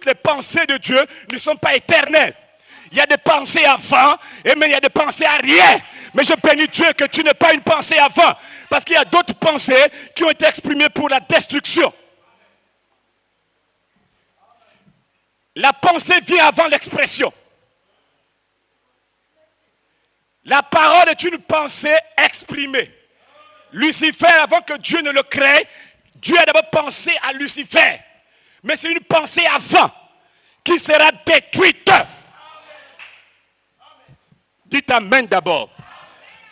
toutes les pensées de Dieu ne sont pas éternelles. Il y a des pensées avant, et même il y a des pensées arrière. Mais je bénis Dieu que tu n'es pas une pensée avant. Parce qu'il y a d'autres pensées qui ont été exprimées pour la destruction. La pensée vient avant l'expression. La parole est une pensée exprimée. Lucifer, avant que Dieu ne le crée, Dieu a d'abord pensé à Lucifer. Mais c'est une pensée avant qui sera détruite. Dites Amen d'abord.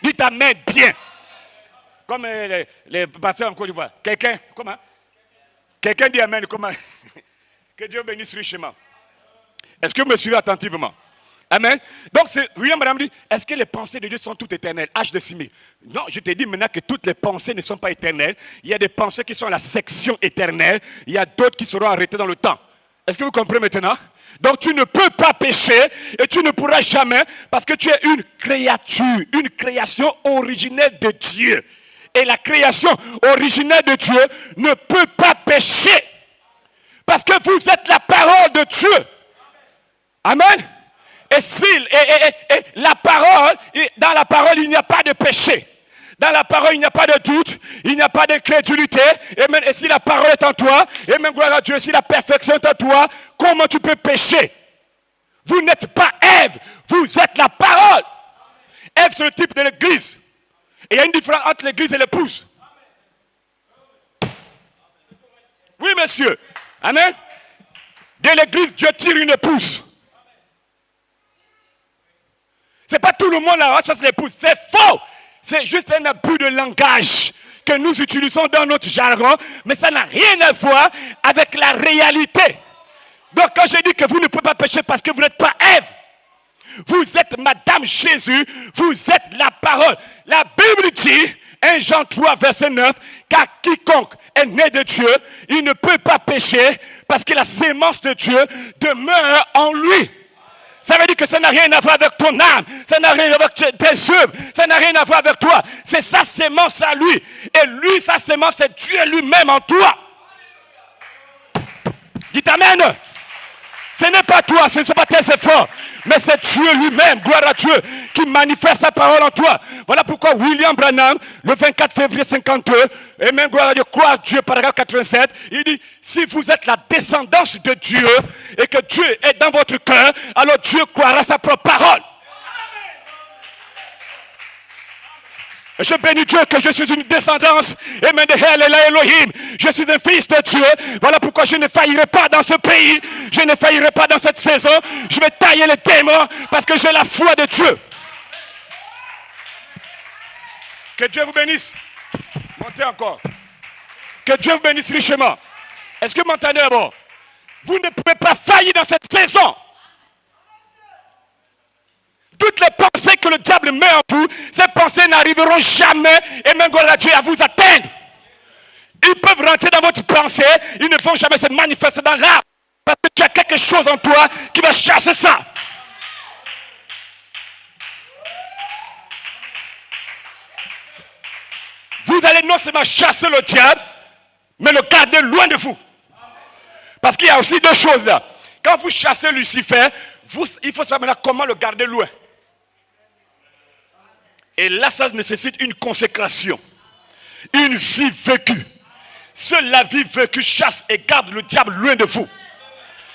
Dites Amen bien. Comme les pasteurs en Côte d'Ivoire. Quelqu'un dit Amen. Comment? Que Dieu bénisse richement. Est-ce que vous me suivez attentivement? Amen. Donc, William Branham dit, est-ce que les pensées de Dieu sont toutes éternelles? H de 6000. Non, je te dis maintenant que toutes les pensées ne sont pas éternelles. Il y a des pensées qui sont à la section éternelle. Il y a d'autres qui seront arrêtées dans le temps. Est-ce que vous comprenez maintenant? Donc, tu ne peux pas pécher et tu ne pourras jamais parce que tu es une créature, une création originelle de Dieu. Et la création originelle de Dieu ne peut pas pécher parce que vous êtes la parole de Dieu. Amen. Et la parole, dans la parole, il n'y a pas de péché. Dans la parole, il n'y a pas de doute, il n'y a pas d'incrédulité. Et si la parole est en toi, et même gloire à Dieu, si la perfection est en toi, comment tu peux pécher? Vous n'êtes pas Ève, vous êtes la parole. Ève, c'est le type de l'église. Et il y a une différence entre l'église et l'épouse. Oui, monsieur. Amen. De l'église, Dieu tire une épouse. Ce n'est pas tout le monde là, ça c'est l'épouse. C'est faux. C'est juste un abus de langage que nous utilisons dans notre jargon, mais ça n'a rien à voir avec la réalité. Donc quand je dis que vous ne pouvez pas pécher parce que vous n'êtes pas Ève, vous êtes Madame Jésus, vous êtes la parole. La Bible dit, 1 Jean 3, verset 9, car quiconque est né de Dieu, il ne peut pas pécher parce que la sémence de Dieu demeure en lui. Ça veut dire que ça n'a rien à voir avec ton âme, ça n'a rien à voir avec tes œuvres, ça n'a rien à voir avec toi. C'est sa sémence à lui. Et lui, sa sémence, c'est Dieu lui-même en toi. Dites Amen. Ce n'est pas toi, ce ne sont pas tes efforts, mais c'est Dieu lui-même, gloire à Dieu, qui manifeste sa parole en toi. Voilà pourquoi William Branham, le 24 février 52, et même gloire à Dieu, croire à Dieu, paragraphe 87, il dit, si vous êtes la descendance de Dieu, et que Dieu est dans votre cœur, alors Dieu croira sa propre parole. Je bénis Dieu que je suis une descendance. Amen de Elohim. Je suis un fils de Dieu. Voilà pourquoi je ne faillirai pas dans ce pays. Je ne faillirai pas dans cette saison. Je vais tailler les démons parce que j'ai la foi de Dieu. Que Dieu vous bénisse. Montez encore. Que Dieu vous bénisse richement. Est-ce que vous m'entendez d'abord? Vous ne pouvez pas faillir dans cette saison. Toutes les pensées que le diable met en vous, ces pensées n'arriveront jamais, et même gloire à Dieu, à vous atteindre. Ils peuvent rentrer dans votre pensée, ils ne vont jamais se manifester dans l'âme, parce que tu as quelque chose en toi qui va chasser ça. Vous allez non seulement chasser le diable, mais le garder loin de vous. Parce qu'il y a aussi deux choses là. Quand vous chassez Lucifer, il faut savoir comment le garder loin. Et là, ça nécessite une consécration, une vie vécue. Seule la vie vécue chasse et garde le diable loin de vous.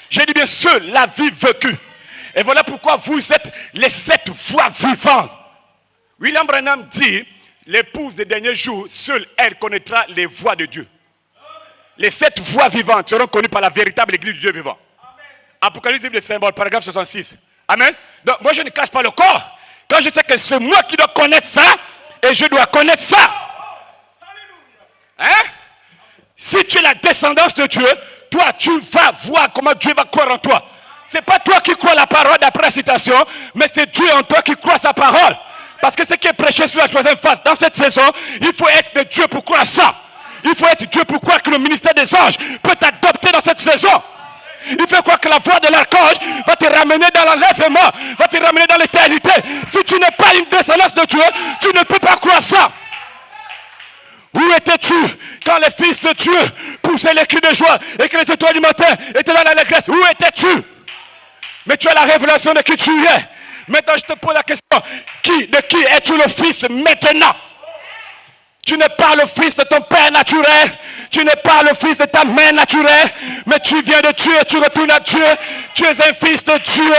J'ai dit bien, seule la vie vécue. Et voilà pourquoi vous êtes les 7 voix vivantes. William Branham dit, l'épouse des derniers jours, seule elle connaîtra les voix de Dieu. Les 7 voix vivantes seront connues par la véritable église du Dieu vivant. Apocalypse des symboles, paragraphe 66. Amen. Donc moi je ne cache pas le corps. Quand je sais que c'est moi qui dois connaître ça, et je dois connaître ça. Hein? Si tu es la descendance de Dieu, toi tu vas voir comment Dieu va croire en toi. Ce n'est pas toi qui crois la parole d'après la citation, mais c'est Dieu en toi qui croit sa parole. Parce que ce qui est prêché sur la troisième phase, dans cette saison, il faut être de Dieu pour croire ça. Il faut être Dieu pour croire que le ministère des anges peut t'adopter dans cette saison. Il faut croire que la voix de l'archange va te ramener dans l'enlèvement, va te ramener dans l'éternité. Si tu n'es pas une descendance de Dieu, tu ne peux pas croire ça. Où étais-tu Quand les fils de Dieu poussaient les cris de joie et que les étoiles du matin étaient dans l'allégresse, où étais-tu? Mais tu as la révélation de qui tu es. Maintenant, je te pose la question. De qui es-tu le fils maintenant? Tu n'es pas le fils de ton père naturel. Tu n'es pas le fils de ta mère naturelle. Mais tu viens de Dieu, tu retournes à Dieu. Tu es un fils de Dieu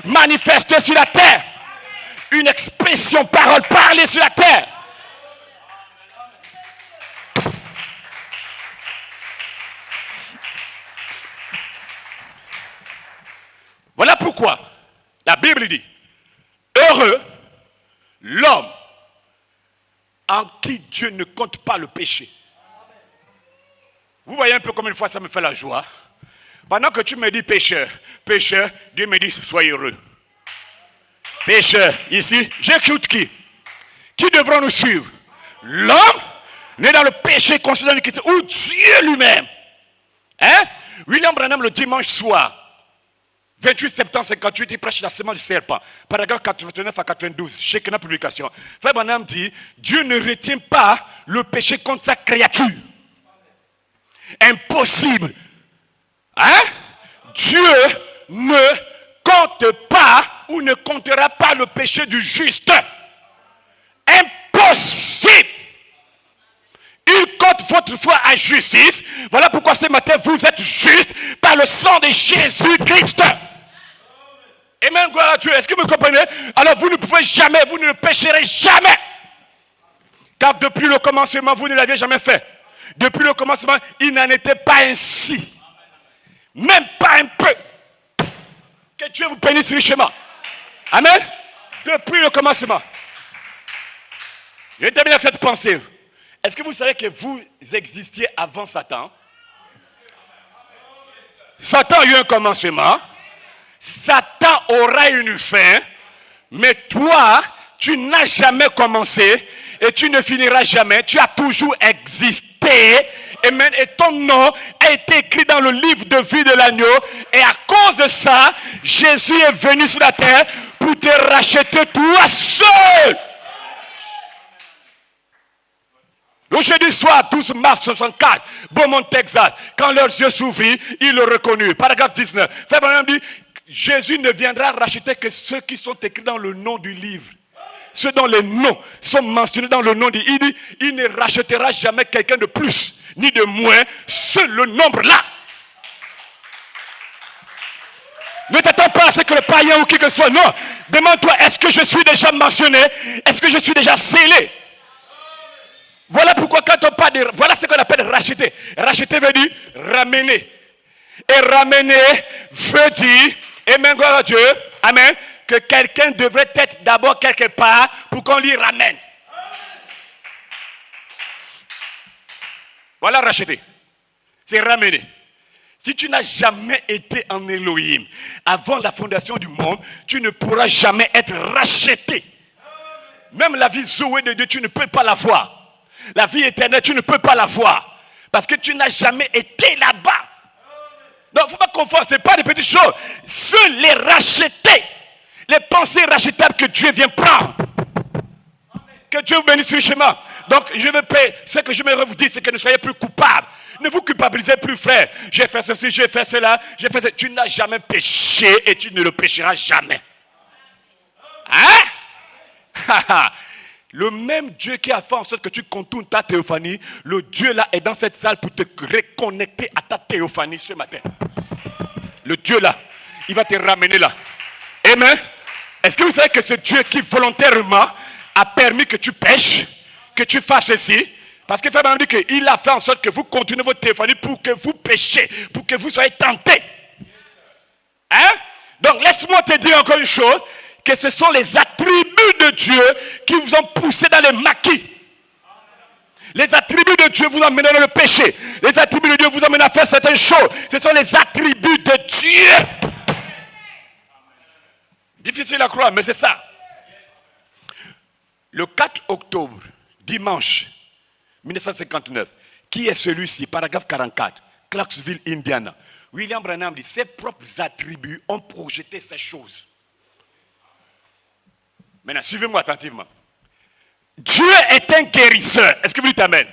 manifesté sur la terre. Une expression, parole parlée sur la terre. Voilà pourquoi la Bible dit, heureux l'homme en qui Dieu ne compte pas le péché. Vous voyez un peu combien de fois ça me fait la joie. Pendant que tu me dis pécheur, pécheur, Dieu me dit soyez heureux. Pécheur, ici, j'écoute qui? Qui devront nous suivre? L'homme né dans le péché considéré l'iniquité, ou Dieu lui-même. Hein? William Branham le dimanche soir, 28 septembre 58, il prêche la semence du serpent. Paragraphe 89 à 92, chez Kena Publication. Frère Branham dit, Dieu ne retient pas le péché contre sa créature. Impossible. Hein? Dieu ne compte pas ou ne comptera pas le péché du juste. Impossible. Il compte votre foi à justice. Voilà pourquoi ce matin vous êtes juste par le sang de Jésus-Christ. Amen, gloire à Dieu. Est-ce que vous comprenez? Alors vous ne pouvez jamais, vous ne le pécherez jamais. Car depuis le commencement, vous ne l'aviez jamais fait. Depuis le commencement, il n'en était pas ainsi. Même pas un peu. Que Dieu vous bénisse richement. Amen. Depuis le commencement. Je vais terminer avec cette pensée. Est-ce que vous savez que vous existiez avant Satan? Satan a eu un commencement. Satan aura une fin. Mais toi, tu n'as jamais commencé et tu ne finiras jamais. Tu as toujours existé. Amen. Et ton nom a été écrit dans le livre de vie de l'agneau. Et à cause de ça, Jésus est venu sur la terre pour te racheter toi seul. Le jeudi soir, 12 mars 64, Beaumont, Texas, quand leurs yeux s'ouvrirent, ils le reconnurent. Paragraphe 19. Frère Branham dit, Jésus ne viendra racheter que ceux qui sont écrits dans le nom du livre. Ceux dont les noms sont mentionnés dans le nom du livre. Il dit, il ne rachètera jamais quelqu'un de plus, ni de moins, seul le nombre là. Ne t'attends pas à ce que le païen ou qui que ce soit, non. Demande-toi, est-ce que je suis déjà mentionné? Est-ce que je suis déjà scellé? Voilà pourquoi quand on parle de... Voilà ce qu'on appelle racheter. Racheter veut dire ramener. Et ramener veut dire, amen, gloire à Dieu, amen, que quelqu'un devrait être d'abord quelque part pour qu'on lui ramène. Voilà racheter. C'est ramener. Si tu n'as jamais été en Elohim avant la fondation du monde, tu ne pourras jamais être racheté. Même la vie Zoé de Dieu, tu ne peux pas la voir. La vie éternelle, tu ne peux pas la voir. Parce que tu n'as jamais été là-bas. Donc, il ne faut pas confondre. Ce n'est pas des petites choses. Seuls les rachetés. Les pensées rachetables que Dieu vient prendre. Que Dieu vous bénisse richement. Donc, je veux payer. Ce que je me vous dire, c'est que ne soyez plus coupables. Ne vous culpabilisez plus, frère. J'ai fait ceci, j'ai fait cela, j'ai fait cela. Tu n'as jamais péché et tu ne le pécheras jamais. Hein? Le même Dieu qui a fait en sorte que tu contournes ta théophanie, le Dieu là est dans cette salle pour te reconnecter à ta théophanie ce matin. Le Dieu là, il va te ramener là. Amen. Est-ce que vous savez que c'est Dieu qui volontairement a permis que tu pêches, que tu fasses ceci? Parce que Frère Branham dit qu'il a fait en sorte que vous continuez votre théophanie pour que vous péchiez, pour que vous soyez tentés. Hein? Donc laisse-moi te dire encore une chose. Que ce sont les attributs de Dieu qui vous ont poussé dans les maquis. Les attributs de Dieu vous emmènent dans le péché. Les attributs de Dieu vous emmènent à faire certaines choses. Ce sont les attributs de Dieu. Difficile à croire, mais c'est ça. Le 4 octobre, dimanche 1959, qui est celui-ci? Paragraphe 44, Clarksville, Indiana. William Branham dit, ses propres attributs ont projeté ces choses. Maintenant, suivez-moi attentivement. Dieu est un guérisseur. Est-ce que vous dites amen?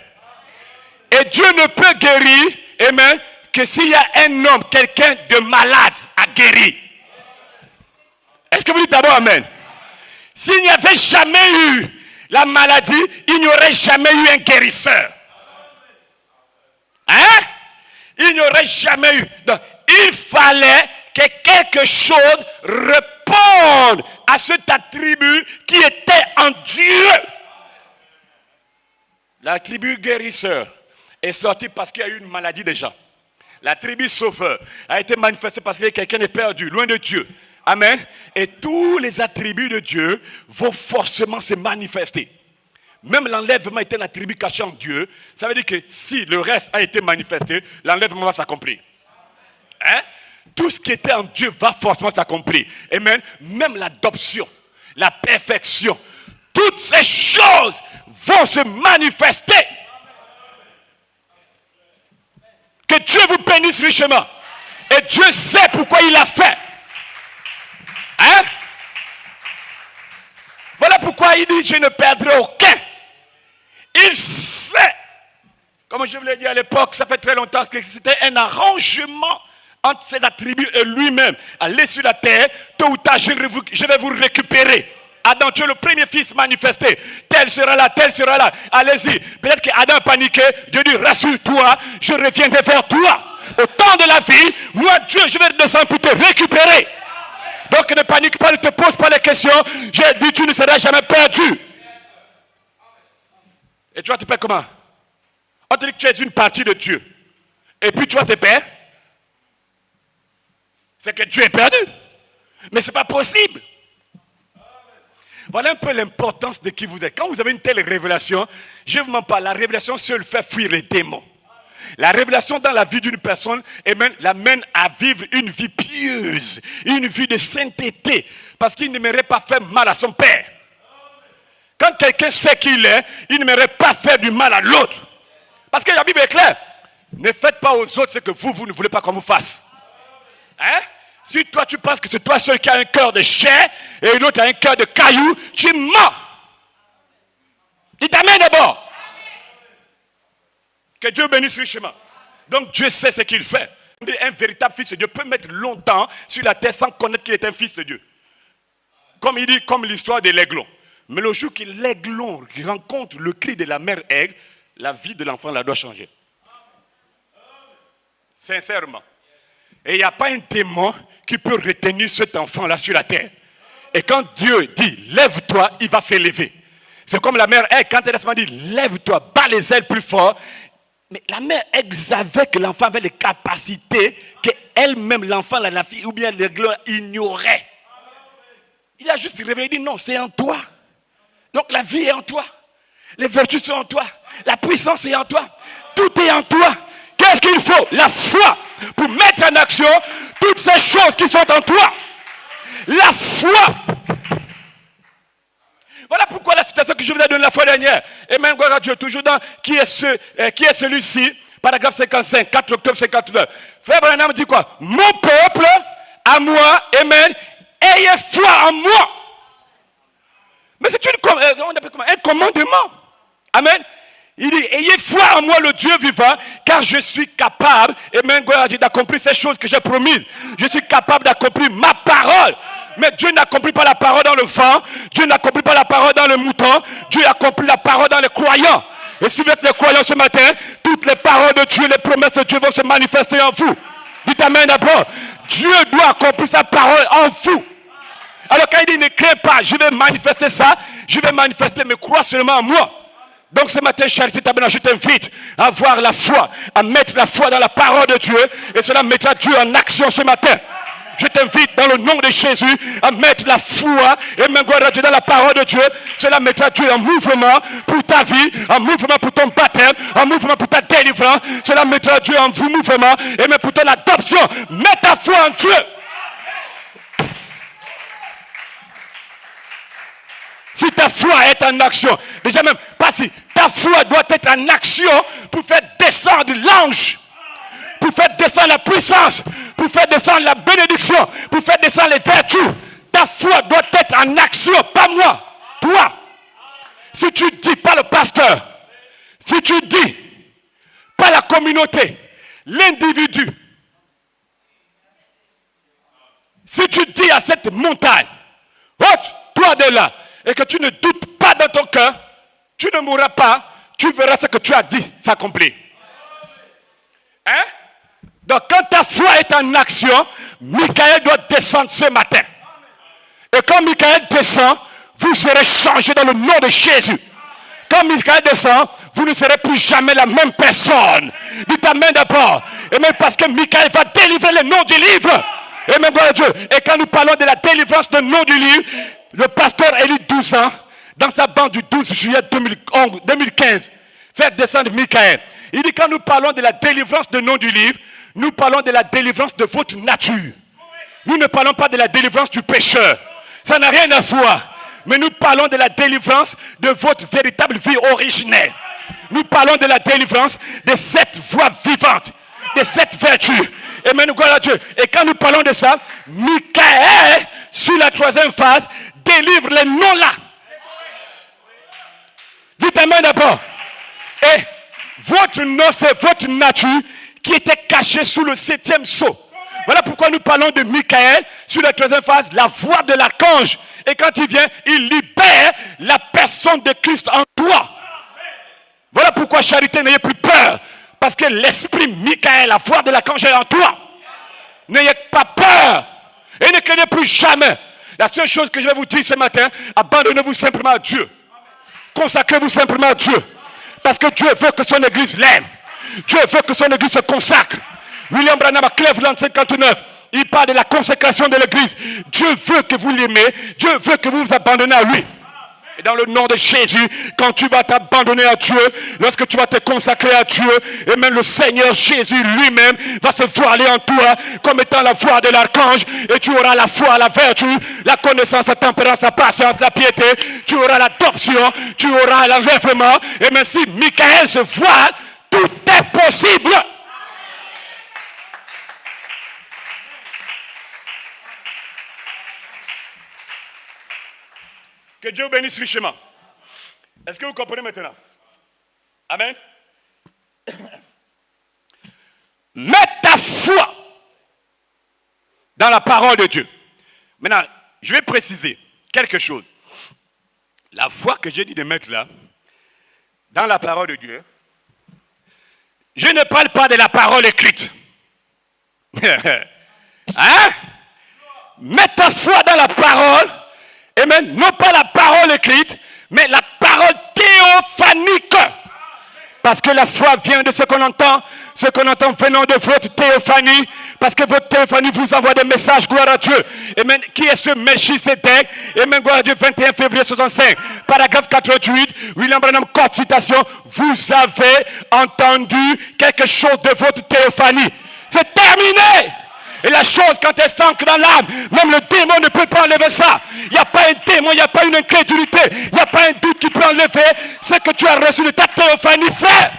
Et Dieu ne peut guérir, amen, que s'il y a un homme, quelqu'un de malade à guérir. Est-ce que vous dites d'abord amen? S'il n'y avait jamais eu la maladie, il n'y aurait jamais eu un guérisseur. Hein? Il n'y aurait jamais eu. Donc, il fallait que quelque chose réponde à cet attribut qui était en Dieu. L'attribut guérisseur est sorti parce qu'il y a eu une maladie déjà. L'attribut sauveur a été manifesté parce que quelqu'un est perdu, loin de Dieu. Amen. Et tous les attributs de Dieu vont forcément se manifester. Même l'enlèvement est un attribut caché en Dieu. Ça veut dire que si le reste a été manifesté, l'enlèvement va s'accomplir. Hein? Tout ce qui était en Dieu va forcément s'accomplir. Amen. Même l'adoption, la perfection, toutes ces choses vont se manifester. Que Dieu vous bénisse richement. Et Dieu sait pourquoi il l'a fait. Hein? Voilà pourquoi il dit je ne perdrai aucun. Il sait, comme je vous l'ai dit à l'époque, ça fait très longtemps que c'était un arrangement entre ses attributs et lui-même. Allez sur la terre, tôt ou tard je vais vous récupérer. Adam, tu es le premier fils manifesté. Tel sera là, tel sera là. Allez-y. Peut-être qu'Adam a paniqué. Dieu dit, rassure-toi, je reviendrai vers toi. Au temps de la vie, moi, Dieu, je vais descendre pour te récupérer. Donc ne panique pas, ne te pose pas les questions. J'ai dit, tu ne seras jamais perdu. Et tu vas te perdre comment? On te dit que tu es une partie de Dieu. Et puis tu vas te perdre. C'est que Dieu est perdu. Mais ce n'est pas possible. Voilà un peu l'importance de qui vous êtes. Quand vous avez une telle révélation, je ne vous mens pas, la révélation seule fait fuir les démons. La révélation dans la vie d'une personne l'amène à vivre une vie pieuse, une vie de sainteté, parce qu'il n'aimerait pas faire mal à son père. Quand quelqu'un sait qui il est, il n'aimerait pas faire du mal à l'autre. Parce que la Bible est claire. Ne faites pas aux autres ce que vous ne voulez pas qu'on vous fasse. Hein? Si toi tu penses que c'est toi seul qui a un cœur de chair et l'autre a un cœur de caillou, tu mens. Il t'amène d'abord. Que Dieu bénisse richement. Donc Dieu sait ce qu'il fait. Un véritable fils de Dieu peut mettre longtemps sur la terre sans connaître qu'il est un fils de Dieu. Comme il dit, comme l'histoire de l'aiglon. Mais le jour que l'aiglon rencontre le cri de la mère aigle, la vie de l'enfant la doit changer. Sincèrement. Et il n'y a pas un démon qui peut retenir cet enfant-là sur la terre. Et quand Dieu dit, lève-toi, il va s'élever. C'est comme la mère aigle, quand elle dit, lève-toi, bats les ailes plus fort. Mais la mère aigle savait que l'enfant avait les capacités qu'elle-même, l'enfant, la fille, ou bien l'aiglon ignorait. Il a juste révélé, il dit, non, c'est en toi. Donc la vie est en toi. Les vertus sont en toi. La puissance est en toi. Tout est en toi. Qu'est-ce qu'il faut? La foi pour mettre en action toutes ces choses qui sont en toi. La foi. Voilà pourquoi la citation que je vous ai donnée la fois dernière. Et même gloire à Dieu, toujours dans qui est celui-ci, paragraphe 55, 4 octobre 59. Frère Branham dit quoi? Mon peuple, à moi, amen, ayez foi en moi. Mais c'est un commandement. Amen. Il dit, ayez foi en moi, le Dieu vivant, car je suis capable, amen, gloire à Dieu, d'accomplir ces choses que j'ai promises. Je suis capable d'accomplir ma parole. Mais Dieu n'accomplit pas la parole dans le vent. Dieu n'accomplit pas la parole dans le mouton. Dieu accomplit la parole dans les croyants. Et si vous êtes les croyants ce matin, toutes les paroles de Dieu, les promesses de Dieu vont se manifester en vous. Dites amen d'abord. Dieu doit accomplir sa parole en vous. Alors quand il dit ne crée pas, je vais manifester ça, je vais manifester, mais crois seulement en moi. Donc ce matin, Charité Tabernacle, je t'invite à avoir la foi, à mettre la foi dans la parole de Dieu, et cela mettra Dieu en action ce matin. Je t'invite dans le nom de Jésus à mettre la foi et même gloire à Dieu dans la parole de Dieu. Cela mettra Dieu en mouvement pour ta vie, en mouvement pour ton baptême, en mouvement pour ta délivrance. Cela mettra Dieu en mouvement et même pour ton adoption. Mets ta foi en Dieu. Si ta foi est en action, déjà même, pas si, ta foi doit être en action pour faire descendre l'ange, pour faire descendre la puissance, pour faire descendre la bénédiction, pour faire descendre les vertus. Ta foi doit être en action, pas moi, toi. Si tu dis, pas le pasteur, si tu dis pas la communauté, l'individu. Si tu dis à cette montagne, ôte-toi de là, et que tu ne doutes pas dans ton cœur, tu ne mourras pas, tu verras ce que tu as dit s'accomplir. Hein? Donc quand ta foi est en action, Michael doit descendre ce matin. Et quand Michael descend, vous serez changés dans le nom de Jésus. Quand Michael descend, vous ne serez plus jamais la même personne. Dites amen d'abord. Et même parce que Michael va délivrer le nom du livre. Et même gloire à Dieu. Et quand nous parlons de la délivrance du nom du livre, le pasteur Élie 12 ans, dans sa bande du 12 juillet 2015, fait descendre Michael. Il dit quand nous parlons de la délivrance du nom du livre, nous parlons de la délivrance de votre nature. Nous ne parlons pas de la délivrance du pécheur. Ça n'a rien à voir. Mais nous parlons de la délivrance de votre véritable vie originelle. Nous parlons de la délivrance de cette voie vivante, de cette vertu. Et maintenant, gloire à Dieu. Et quand nous parlons de ça, Michael, sur la troisième phase, délivre les noms-là. Dites amen d'abord. Et votre nom, c'est votre nature qui était cachée sous le 7e sceau. Voilà pourquoi nous parlons de Michael sur la troisième phase, la voix de l'archange. Et quand il vient, il libère la personne de Christ en toi. Voilà pourquoi, charité, n'ayez plus peur. Parce que l'esprit Michael, la voix de l'archange est en toi. N'ayez pas peur. Et ne craignez plus jamais. La seule chose que je vais vous dire ce matin, abandonnez-vous simplement à Dieu. Consacrez-vous simplement à Dieu. Parce que Dieu veut que son église l'aime. Dieu veut que son église se consacre. William Branham à Cleveland 59, il parle de la consécration de l'église. Dieu veut que vous l'aimez. Dieu veut que vous vous abandonnez à lui. Et dans le nom de Jésus, quand tu vas t'abandonner à Dieu, lorsque tu vas te consacrer à Dieu, et même le Seigneur Jésus lui-même va se voiler en toi comme étant la voix de l'archange, et tu auras la foi, la vertu, la connaissance, la tempérance, la patience, la piété, tu auras l'adoption, tu auras l'enlèvement, et même si Michael se voile, tout est possible. Que Dieu vous bénisse richement. Est-ce que vous comprenez maintenant? Amen. Mets ta foi dans la parole de Dieu. Maintenant, je vais préciser quelque chose. La foi que j'ai dit de mettre là, dans la parole de Dieu, je ne parle pas de la parole écrite. Hein? Mets ta foi dans la parole. Et même, non pas la parole écrite, mais la parole théophanique. Parce que la foi vient de ce qu'on entend venant de votre théophanie. Parce que votre théophanie vous envoie des messages, gloire à Dieu. Et même, qui est ce Melchisédek? Et même, gloire à Dieu, 21 février 65, paragraphe 88, William Branham, courte citation, vous avez entendu quelque chose de votre théophanie. C'est terminé! Et la chose, quand elle s'ancre dans l'âme, même le démon ne peut pas enlever ça. Il n'y a pas un démon, il n'y a pas une incrédulité, il n'y a pas un doute qui peut enlever ce que tu as reçu de ta théophanie, frère.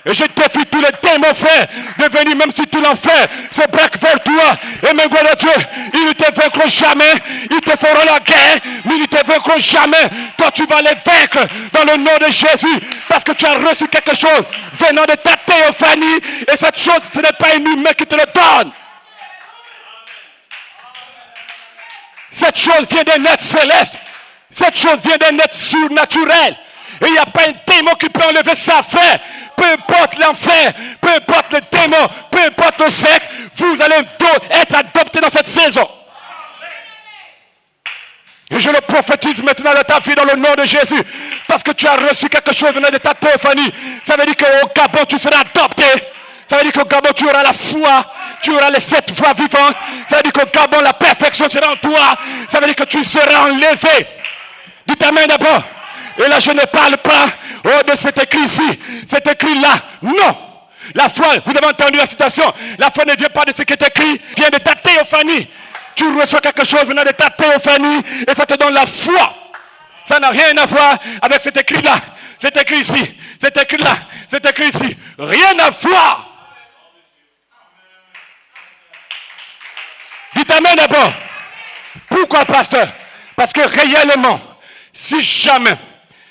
Et je défie tous les démons, frère, de venir, même si tout l'enfer se braque vers toi. Et même, gloire à Dieu, ils ne te vaincront jamais. Ils te feront la guerre, mais ils ne te vaincront jamais. Toi, tu vas les vaincre dans le nom de Jésus. Parce que tu as reçu quelque chose venant de ta théophanie. Et cette chose, ce n'est pas un humain qui te le donne. Cette chose vient d'un être céleste. Cette chose vient d'un être surnaturel. Et il n'y a pas un démon qui peut enlever ça, frère. Peu importe l'enfer, peu importe le démon, peu importe le sexe, vous allez être adoptés dans cette saison. Et je le prophétise maintenant dans ta vie dans le nom de Jésus. Parce que tu as reçu quelque chose venant de ta théophanie. Ça veut dire qu'au Gabon, tu seras adopté. Ça veut dire qu'au Gabon, tu auras la foi. Tu auras les 7 voies vivantes. Ça veut dire qu'au Gabon, la perfection sera en toi. Ça veut dire que tu seras enlevé. Dis ta main d'abord. Et là, je ne parle pas de cet écrit-ci. Cet écrit-là, non. La foi, vous avez entendu la citation. La foi ne vient pas de ce qui est écrit, vient de ta théophanie. Tu reçois quelque chose venant de ta théophanie et ça te donne la foi. Ça n'a rien à voir avec cet écrit-là. Cet écrit ici. Cet écrit-là. Cet écrit ici. Rien à voir. Dites amen d'abord. Pourquoi, pasteur? Parce que réellement, si jamais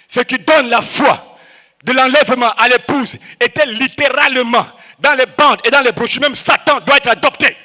ce qui donne la foi, de l'enlèvement à l'épouse était littéralement dans les bandes et dans les brochures. Même Satan doit être adopté.